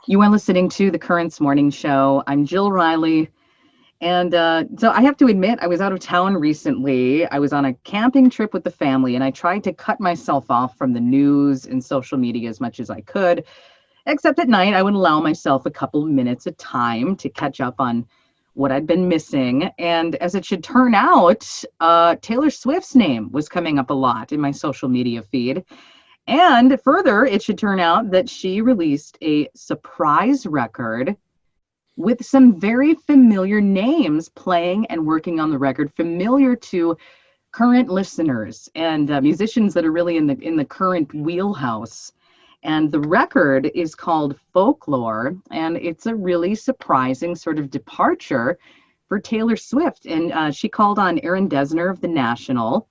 You are listening to the Currents Morning Show. I'm Jill Riley. And so I have to admit, I was out of town recently. I was on a camping trip with the family, and I tried to cut myself off from the news and social media as much as I could. Except at night, I would allow myself a couple minutes of time to catch up on what I'd been missing. And as it should turn out, Taylor Swift's name was coming up a lot in my social media feed. And further, it should turn out that she released a surprise record with some very familiar names playing and working on the record, familiar to current listeners and musicians that are really in the current wheelhouse. And the record is called Folklore, and it's a really surprising sort of departure for Taylor Swift. And she called on Aaron Dessner of The National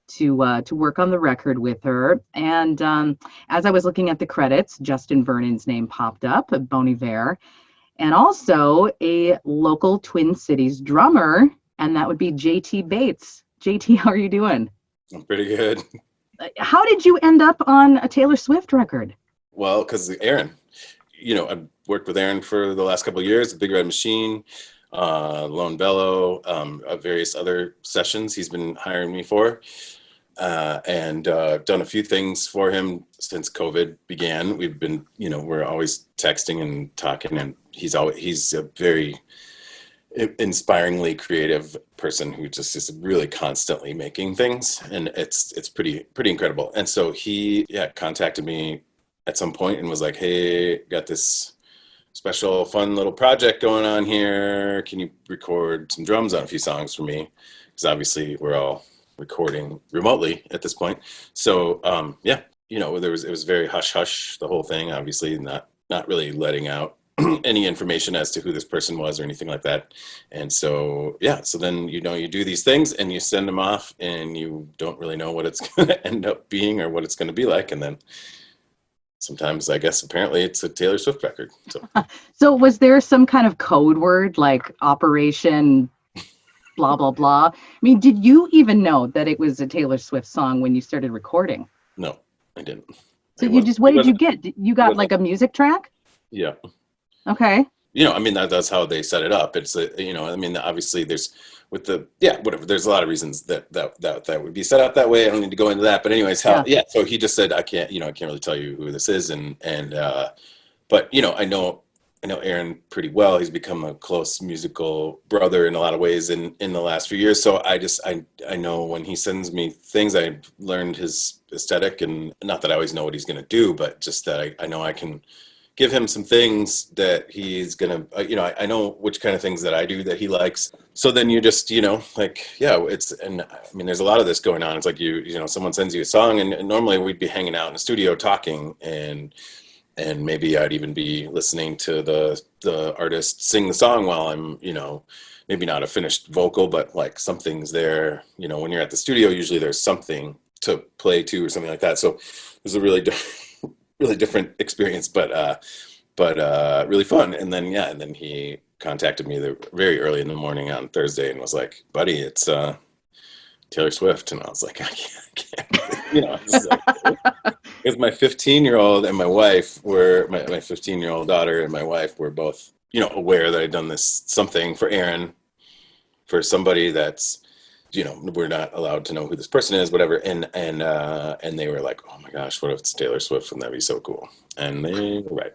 to work on the record with her. And as I was looking at the credits, Justin Vernon's name popped up, Bon Iver, and also a local Twin Cities drummer, and that would be JT Bates. JT, how are you doing? I'm pretty good. How did you end up on a Taylor Swift record? Well, because Aaron, I've worked with Aaron for the last couple of years, the Big Red Machine, Lone Bellow, various other sessions he's been hiring me for. And done a few things for him since COVID began. We've been, we're always texting and talking, and he's a very inspiringly creative person who just is really constantly making things, and it's pretty incredible. And so he contacted me at some point and was like, "Hey, got this special fun little project going on here. Can you record some drums on a few songs for me?" Because obviously we're all recording remotely at this point. So it was very hush hush, the whole thing, obviously not really letting out any information as to who this person was or anything like that. And so then you do these things and you send them off and you don't really know what it's going to end up being or what it's going to be like. And then sometimes, I guess, apparently it's a Taylor Swift record. So was there some kind of code word like Operation blah, blah, blah? I mean, did you even know that it was a Taylor Swift song when you started recording? No, I didn't. So what did you get? You got like a music track? Yeah. Okay. That's how they set it up. It's obviously there's whatever. There's a lot of reasons that would be set up that way. I don't need to go into that. But anyways, so he just said, I can't really tell you who this is. But I know Aaron pretty well. He's become a close musical brother in a lot of ways in the last few years. So I know when he sends me things, I've learned his aesthetic, and not that I always know what he's going to do, but just that I know I can give him some things that he's going to, I know which kind of things that I do that he likes. So then you just, there's a lot of this going on. It's like, someone sends you a song, and normally we'd be hanging out in the studio talking, and maybe I'd even be listening to the artist sing the song while I'm, maybe not a finished vocal, but like something's there. When you're at the studio, usually there's something to play to or something like that. So it was a really different experience, but really fun. And then he contacted me very early in the morning on Thursday and was like, "Buddy, it's Taylor Swift." And I was like, I can't. Because my 15-year-old and my wife were, my 15-year-old daughter and my wife were both, aware that I'd done something for Aaron, for somebody that's, we're not allowed to know who this person is, whatever. And they were like, "Oh my gosh, what if it's Taylor Swift? Wouldn't that be so cool?" And they were right.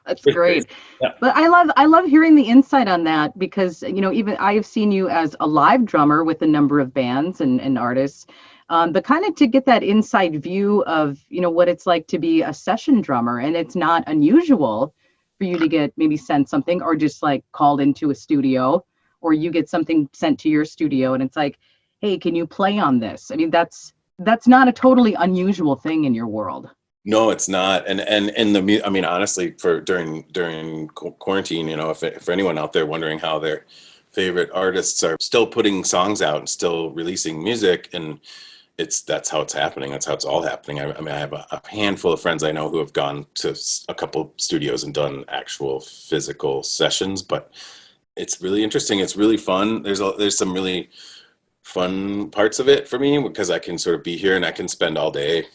That's great. Yeah. But I love hearing the insight on that, because, even I have seen you as a live drummer with a number of bands and artists. But kind of to get that inside view of, what it's like to be a session drummer. And it's not unusual for you to get maybe sent something, or just like called into a studio, or you get something sent to your studio and it's like, "Hey, can you play on this?" I mean, that's not a totally unusual thing in your world. No, it's not. And honestly, during quarantine, if anyone out there wondering how their favorite artists are still putting songs out and still releasing music, and that's how it's happening. That's how it's all happening. I have a handful of friends I know who have gone to a couple studios and done actual physical sessions, but it's really interesting. It's really fun. There's some really fun parts of it for me, because I can sort of be here and I can spend all day,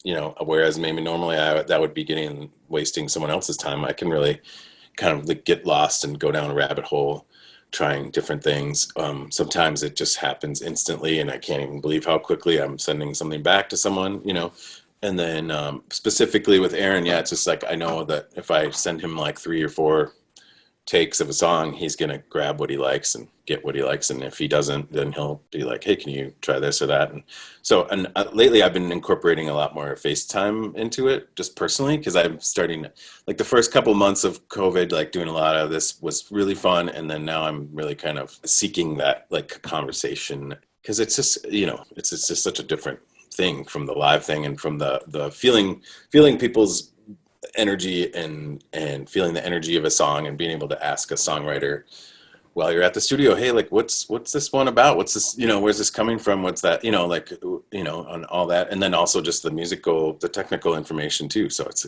you know, whereas maybe normally that would be wasting someone else's time. I can really kind of like get lost and go down a rabbit hole trying different things. Sometimes it just happens instantly and I can't even believe how quickly I'm sending something back to someone, you know. And then specifically with Aaron, yeah, it's just like I know that if I send him like 3 or 4 takes of a song, he's going to grab what he likes and get what he likes. And if he doesn't, then he'll be like, hey, can you try this or that? And so, lately I've been incorporating a lot more FaceTime into it just personally, because I'm starting like the first couple months of COVID, like doing a lot of this was really fun. And then now I'm really kind of seeking that like conversation, because it's just, you know, it's just such a different thing from the live thing and from the feeling people's energy and feeling the energy of a song and being able to ask a songwriter while you're at the studio, hey, like what's this one about, what's this, you know, where's this coming from, what's that, you know, like, you know, on all that. And then also just the technical information too. So it's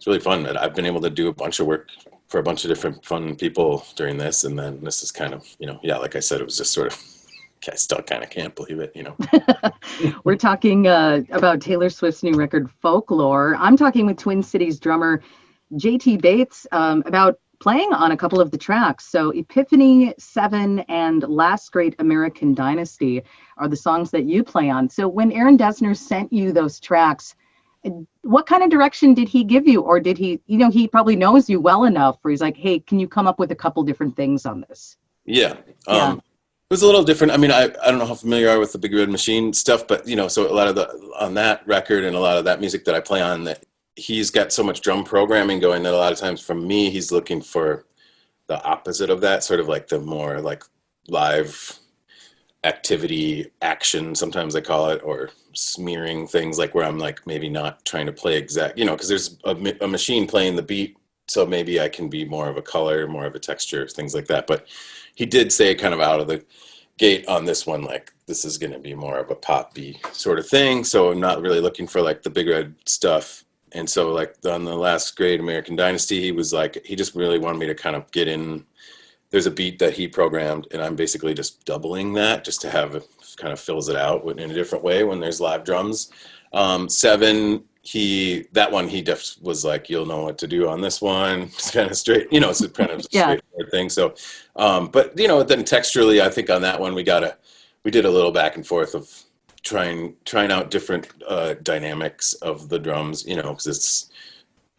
really fun that I've been able to do a bunch of work for a bunch of different fun people during this. And then this is kind of, you know, like I said, it was just sort of, I still kind of can't believe it, you know. We're talking about Taylor Swift's new record, Folklore. I'm talking with Twin Cities drummer JT Bates about playing on a couple of the tracks. So Epiphany, 7, and Last Great American Dynasty are the songs that you play on. So when Aaron Dessner sent you those tracks, what kind of direction did he give you? Or did he, you know, he probably knows you well enough where he's like, hey, can you come up with a couple different things on this? Yeah. It was a little different. I mean, I don't know how familiar you are with the Big Red Machine stuff, but you know, so a lot of on that record and a lot of that music that I play on, that he's got so much drum programming going that a lot of times from me, he's looking for the opposite of that, sort of like the more like live activity action, sometimes I call it, or smearing things, like where I'm like maybe not trying to play exact, you know, because there's a machine playing the beat, so maybe I can be more of a color, more of a texture, things like that. But he did say kind of out of the gate on this one, like this is going to be more of a pop-y sort of thing. So I'm not really looking for like the Big Red stuff. And so like on the Last Great American Dynasty, he was like, he just really wanted me to kind of get in. There's a beat that he programmed and I'm basically just doubling that just to have it kind of fills it out in a different way when there's live drums. 7, he just was like, you'll know what to do on this one. It's kind of straight, you know, it's kind of a straightforward thing. So, but you know, then texturally, I think on that one, we did a little back and forth of trying out different dynamics of the drums, you know, because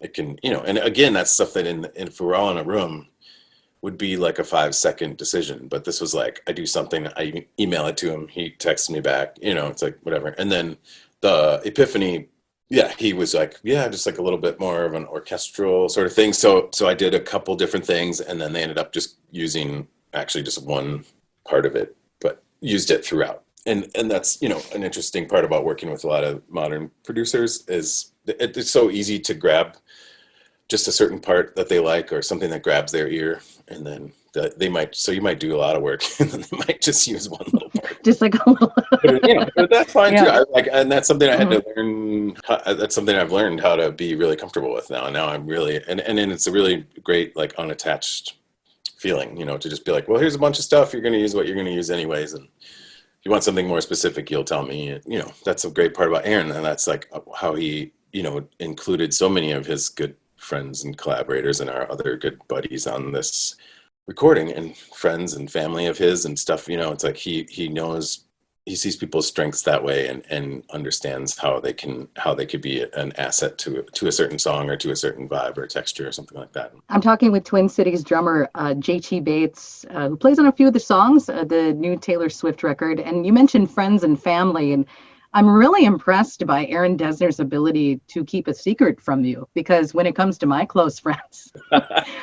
it can, you know, and again, that's stuff that if we're all in a room would be like a 5-second decision. But this was like, I do something, I email it to him, he texts me back, you know, it's like whatever. And then the Epiphany, yeah, he was like, yeah, just like a little bit more of an orchestral sort of thing. So I did a couple different things, and then they ended up just using actually just one part of it, but used it throughout. And that's, you know, an interesting part about working with a lot of modern producers is it's so easy to grab just a certain part that they like or something that grabs their ear, and then you might do a lot of work and then they might just use one little part. Just like a little. You know, but that's fine too. And that's something I had to learn. That's something I've learned how to be really comfortable with now. And now I'm really, and then it's a really great, like unattached feeling, you know, to just be like, well, here's a bunch of stuff. You're going to use what you're going to use anyways. And if you want something more specific, you'll tell me, you know. That's a great part about Aaron. And that's like how he, you know, included so many of his good friends and collaborators and our other good buddies on this recording, and friends and family of his and stuff. You know, it's like he knows, he sees people's strengths that way and understands how they could be an asset to a certain song or to a certain vibe or texture or something like that. I'm talking with Twin Cities drummer JT Bates, who plays on a few of the songs, the new Taylor Swift record. And you mentioned friends and family, and I'm really impressed by Aaron Dessner's ability to keep a secret from you, because when it comes to my close friends,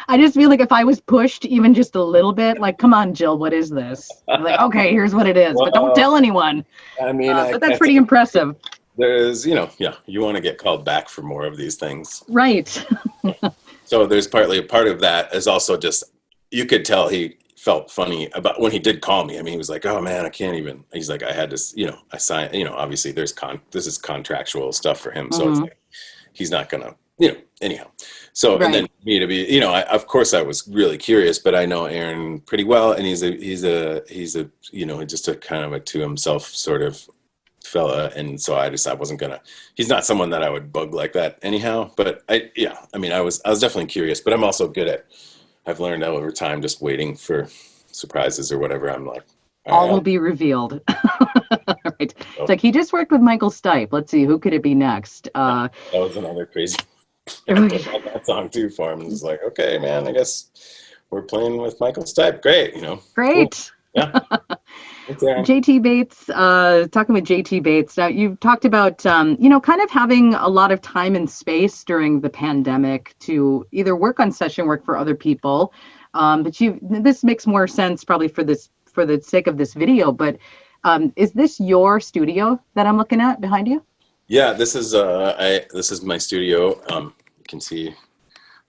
I just feel like if I was pushed even just a little bit, like, come on, Jill, what is this? I'm like, okay, here's what it is, but don't tell anyone. I mean, but that's pretty impressive. There's, you know, you want to get called back for more of these things. Right. So there's partly a part of that is also just, you could tell he felt funny about when he did call me. I mean, he was like, oh man, I can't even, he's like, I had to, you know, I signed, you know, obviously this is contractual stuff for him. So it's like, he's not gonna, you know, anyhow. So, right. And then me to be, you know, of course I was really curious, but I know Aaron pretty well. And he's a, you know, just a kind of a to himself sort of fella, and so I wasn't gonna. He's not someone that I would bug like that anyhow. But I mean, I was definitely curious, but I'm also good at. I've learned over time just waiting for surprises or whatever. I'm like, all All will right, be revealed. Right. so, It's like he just worked with Michael Stipe. Let's see, who could it be next? that was another crazy. I Right. put out that song too for him. It's like, okay, man, I guess we're playing with Michael Stipe. Great, cool. Great. Yeah, thanks, Aaron. JT Bates, talking with JT Bates. Now, you've talked about, kind of having a lot of time and space during the pandemic to either work on session work for other people. But this makes more sense probably for the sake of this video. But is this your studio that I'm looking at behind you? Yeah, this is my studio. You can see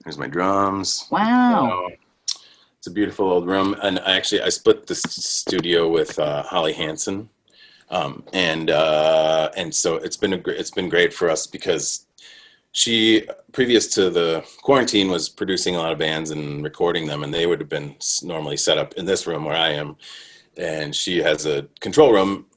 there's my drums. Wow. It's a beautiful old room, and I split this studio with Holly Hansen, and so it's been great for us because she, previous to the quarantine, was producing a lot of bands and recording them, and they would have been normally set up in this room where I am, and she has a control room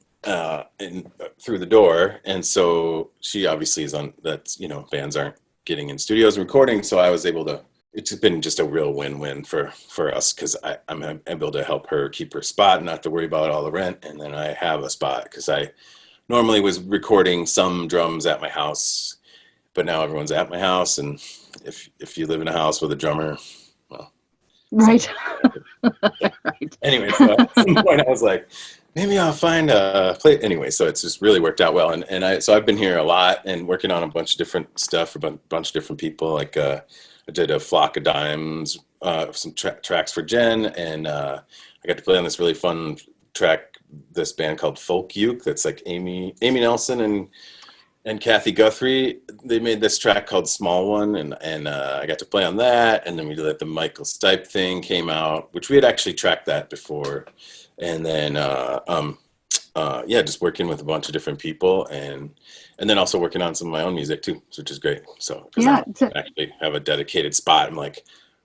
through the door, and so she obviously is on that. Bands aren't getting in studios and recording, so I was able to. It's been just a real win-win for us because I'm able to help her keep her spot and not to worry about all the rent. And then I have a spot because I normally was recording some drums at my house, but now everyone's at my house. And if you live in a house with a drummer, well, Right. Right. Anyway, so at some point I was like, maybe I'll find a place. Anyway, so it's just really worked out well. So I've been here a lot and working on a bunch of different stuff for a bunch of different people. Like, I did a Flock of Dimes, some tracks for Jen, and I got to play on this really fun track, this band called Folk Uke. That's like Amy Nelson and Kathy Guthrie. They made this track called Small One, and I got to play on that. And then we did the Michael Stipe thing came out, which we had actually tracked that before. And then just working with a bunch of different people and then also working on some of my own music too, which is great. So because I actually have a dedicated spot, I'm like,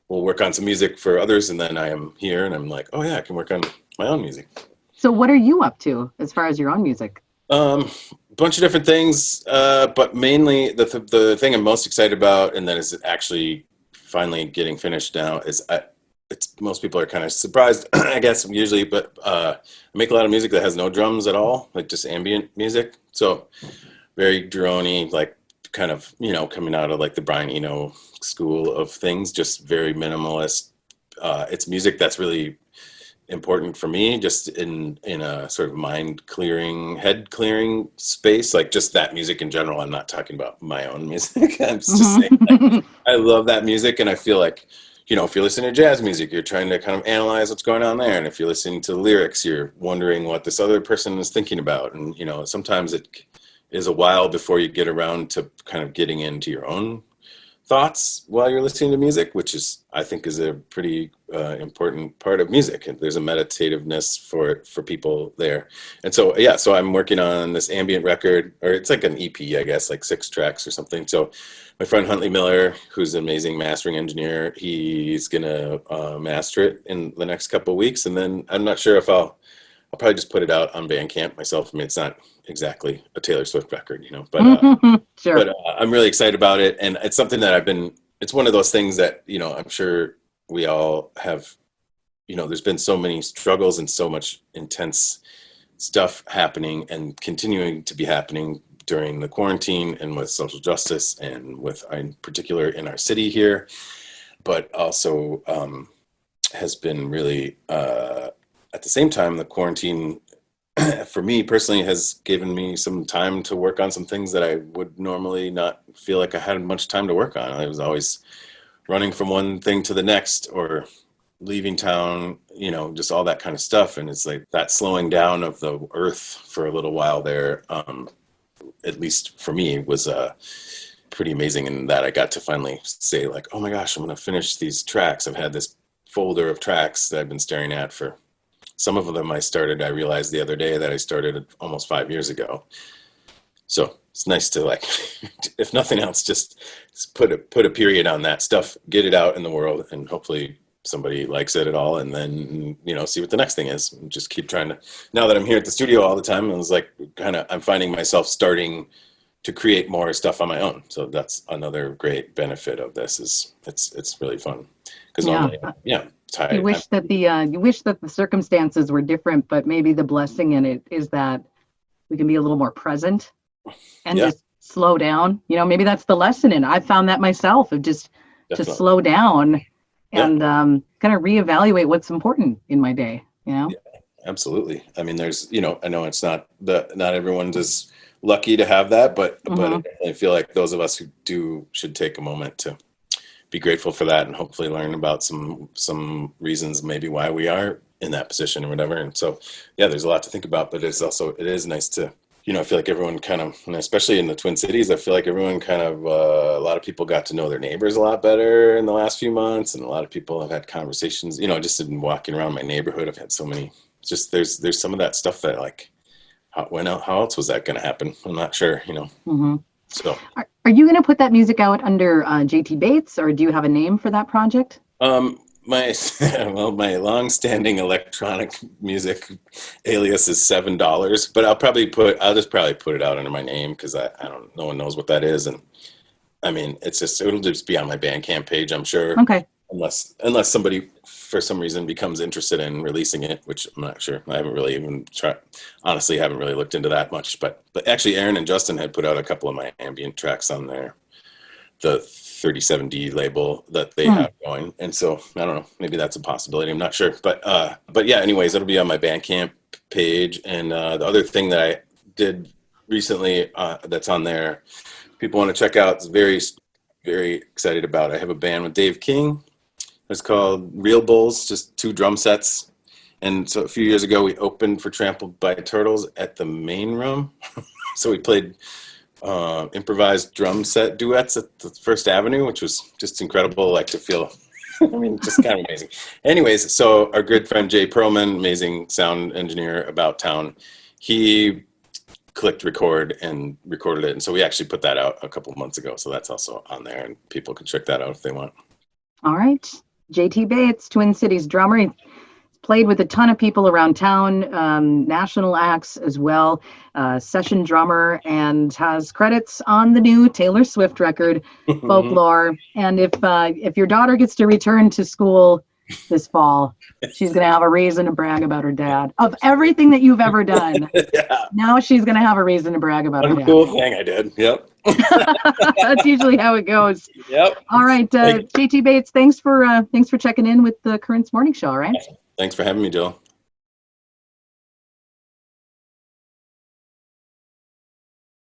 we'll work on some music for others, and then I am here, and I'm like, oh yeah, I can work on my own music. So what are you up to as far as your own music? Bunch of different things, but mainly the thing I'm most excited about, and that is actually finally getting finished now, is most people are kind of surprised, I guess, usually, but I make a lot of music that has no drums at all, like just ambient music. So very drone-y, like kind of, coming out of like the Brian Eno school of things, just very minimalist. It's music that's really important for me, just in a sort of mind clearing, head clearing space, like just that music in general. I'm not talking about my own music. I'm just saying, like, I love that music, and I feel like, if you're listening to jazz music, you're trying to kind of analyze what's going on there. And if you're listening to the lyrics, you're wondering what this other person is thinking about. And, sometimes it is a while before you get around to kind of getting into your own thoughts while you're listening to music, which I think is a pretty important part of music. And there's a meditativeness for people there. And so, so I'm working on this ambient record, or it's like an EP, I guess, like 6 tracks or something. So my friend Huntley Miller, who's an amazing mastering engineer, he's going to master it in the next couple of weeks. And then I'm not sure if I'll probably just put it out on Bandcamp myself. I mean, it's not exactly a Taylor Swift record, but sure. But I'm really excited about it, and it's something that it's one of those things that, I'm sure we all have, there's been so many struggles and so much intense stuff happening and continuing to be happening during the quarantine and with social justice and with, in particular, in our city here, but also has been really, at the same time, the quarantine for me personally has given me some time to work on some things that I would normally not feel like I had much time to work on. I was always running from one thing to the next or leaving town, just all that kind of stuff. And it's like that slowing down of the earth for a little while there, at least for me, was pretty amazing in that I got to finally say like, oh my gosh, I'm going to finish these tracks. I've had this folder of tracks that I've been staring at for some of them. I realized the other day that I started almost 5 years ago. So it's nice to, like, if nothing else, just put a period on that stuff, get it out in the world, and hopefully somebody likes it at all, and then, you know, see what the next thing is. Just keep trying to, now that I'm here at the studio all the time, I was like, I'm finding myself starting to create more stuff on my own. So that's another great benefit of this, is it's really fun. Because normally, you wish that the circumstances were different, but maybe the blessing in it is that we can be a little more present and just slow down. You know, maybe that's the lesson in it. I found that myself, of just to slow down and kind of reevaluate what's important in my day, you know? Yeah, absolutely. I mean, there's, you know, I know it's not everyone's as lucky to have that, but I feel like those of us who do should take a moment to be grateful for that, and hopefully learn about some reasons maybe why we are in that position or whatever. And so, yeah, there's a lot to think about, but it is nice to, you know, I feel like everyone kind of, and especially in the Twin Cities, I feel like everyone kind of, a lot of people got to know their neighbors a lot better in the last few months. And a lot of people have had conversations, you know, just in walking around my neighborhood. I've had so many, just there's some of that stuff that, like, how else was that going to happen? I'm not sure, you know. So are you going to put that music out under JT Bates, or do you have a name for that project? My long-standing electronic music alias is $7, but I'll just probably put it out under my name, because no one knows what that is, and I mean, it'll just be on my Bandcamp page, I'm sure. Okay. Unless somebody for some reason becomes interested in releasing it, which I'm not sure. I haven't really even tried. Honestly, haven't really looked into that much. But actually, Aaron and Justin had put out a couple of my ambient tracks on the 37D label that they have going, and so I don't know. Maybe that's a possibility. I'm not sure. But yeah. Anyways, it'll be on my Bandcamp page. And the other thing that I did recently that's on there, people want to check out. It's very, very excited about. I have a band with Dave King. It's called Real Bulls, just 2 drum sets. And so a few years ago, we opened for Trampled by Turtles at the main room. So we played improvised drum set duets at the First Avenue, which was just incredible. Like, to feel, I mean, just kind of amazing. Anyways, so our good friend Jay Perlman, amazing sound engineer about town, he clicked record and recorded it. And so we actually put that out a couple of months ago. So that's also on there, and people can check that out if they want. All right. JT Bates, Twin Cities drummer. He's played with a ton of people around town, national acts as well, session drummer, and has credits on the new Taylor Swift record, Folklore. And if your daughter gets to return to school this fall, she's going to have a reason to brag about her dad. Of everything that you've ever done, now she's going to have a reason to brag about her dad. Cool thing I did. Yep. That's usually how it goes. Yep. All right, JT Bates, thanks for checking in with the Currents Morning Show. All right. Thanks for having me, Jill.